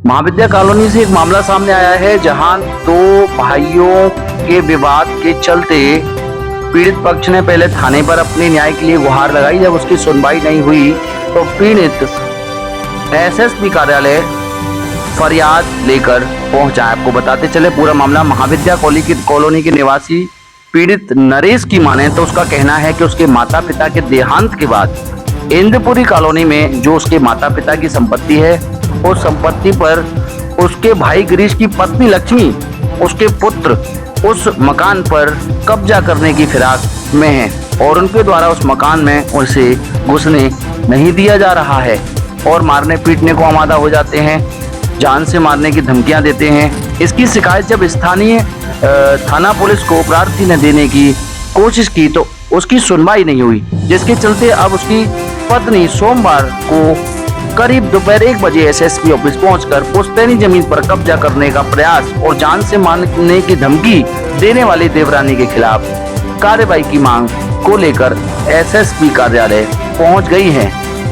महाविद्या colony से एक मामला सामने आया है जहां दो भाइयों के विवाद के चलते पीड़ित पक्ष ने पहले थाने पर अपने न्याय के लिए गुहार लगाई। जब उसकी सुनवाई नहीं हुई तो पीड़ित एसएसपी कार्यालय फरियाद लेकर पहुंचा। आपको बताते चले पूरा मामला महाविद्या कॉलोनी के निवासी पीड़ित नरेश की माने तो उसका कहना है कि उसके माता पिता के देहांत के बाद इंद्रपुरी कॉलोनी में जो उसके माता पिता की संपत्ति है उस संपत्ति पर उसके भाई गिरीश की पत्नी लक्ष्मी उसके पुत्र उस मकान पर कब्जा करने की फिराक में है और उनके द्वारा उस मकान में उसे घुसने नहीं दिया जा रहा है और मारने पीटने को आमादा हो जाते हैं, जान से मारने की धमकियां देते हैं। इसकी शिकायत जब स्थानीय थाना पुलिस को प्रार्थी ने देने की कोशिश की तो उसकी सुनवाई नहीं हुई, जिसके चलते अब उसकी पत्नी सोमवार को करीब दोपहर 1 बजे एसएसपी ऑफिस पहुंचकर पुश्तैनी जमीन पर कब्जा करने का प्रयास और जान से मारने की धमकी देने वाली देवरानी के खिलाफ कार्रवाई की मांग को लेकर एसएसपी कार्यालय पहुंच गई है।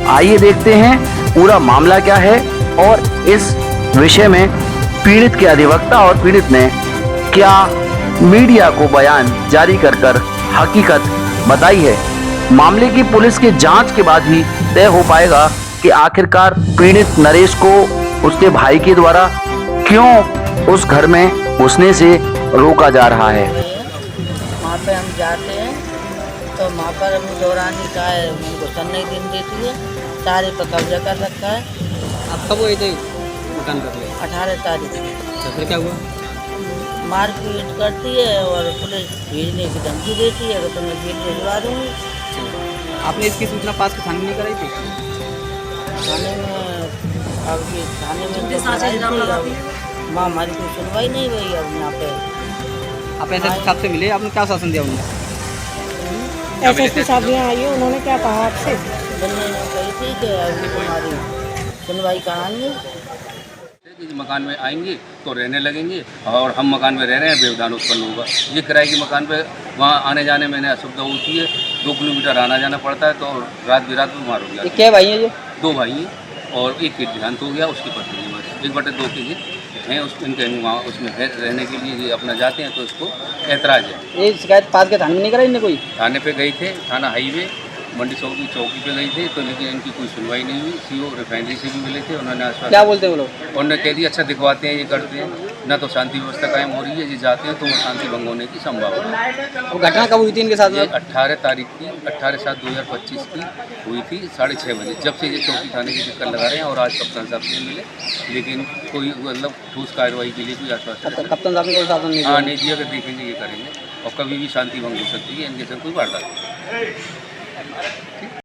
आइए देखते हैं पूरा मामला क्या है और इस विषय में पीड़ित के अधिवक्ता और पीड़ित ने क्या मीडिया को बयान जारी कर हकीकत बताई है। मामले की पुलिस के जांच के बाद ही तय हो पाएगा कि आखिरकार पीड़ित नरेश को उसके भाई के द्वारा क्यों उस घर में घुसने से रोका जा रहा है। वहाँ पे हम जाते हैं तो वहाँ पर दौरानी का है उनको नहीं दिन देती है, सारे पर कब्जा कर रखा है। आप कब गए थे मकान कर ले? 18 तारीख। तो फिर क्या हुआ? मारपीट करती है और पुलिस भेजने की धमकी देती है कि तुम्हें जेल भिजवा दूँगी। आपने इसकी सूचना पास के थाने में नहीं कराई थी? थाने में अभी थाने में तो कराई थी, वहाँ हमारी कोई सुनवाई नहीं हुई। अब यहाँ पे आप ऐसे साहब से मिले, आपने क्या शासन दिया उन्हें? एसएसपी साहब यहाँ आइए, उन्होंने क्या कहा आपसे? बनने कही थी कि अभी तुम्हारी सुनवाई कराएंगे। मकान में आएंगे तो रहने लगेंगे और हम मकान में रह रहे हैं, व्यवधान उत्पन्न होगा। ये किराए के मकान पे वहाँ आने जाने में असुविधा होती है, 2 किलोमीटर आना जाना पड़ता है, तो रात बिरात बीमार हो गया। क्या भाई है ये? 2 भाई हैं और एक की देहांत हो गया, उसकी पत्नी बीमार 1/2 के जी हैं। इनके वहाँ उसमें रहने के लिए ये अपना जाते हैं तो इसको ऐतराज़ है। ये शिकायत पास के थाने में नहीं कराई इन्हें कोई? थाने पे गए थे, थाना हाईवे मंडी चौकी पे गई थी तो लेकिन इनकी कोई सुनवाई नहीं हुई। सीओ रिफाइनरी से भी मिले थे, उन्होंने आश्वासन क्या बोलते हैं वो लोग? उन्होंने कह दिया अच्छा दिखवाते हैं, ये करते हैं, ना तो शांति व्यवस्था कायम हो रही है। ये जाते हैं तो वो शांति भंग होने की संभावना है। वो घटना कब हुई थी इनके साथ में? 18 तारीख की 18/7/2025 की हुई थी 6:30 बजे। जब से ये चौकी थाने के चक्कर लगा रहे हैं और आज कप्तान साहब से मिले, लेकिन कोई मतलब ठोस कार्रवाई के लिए कोई आश्वासन कप्तान साहब ने कोई शासन नहीं दिया? हाँ नहीं दिया कि देखेंगे ये करेंगे और कभी भी शांति भंग हो सकती है, इनके संग कोई वारदात नहीं।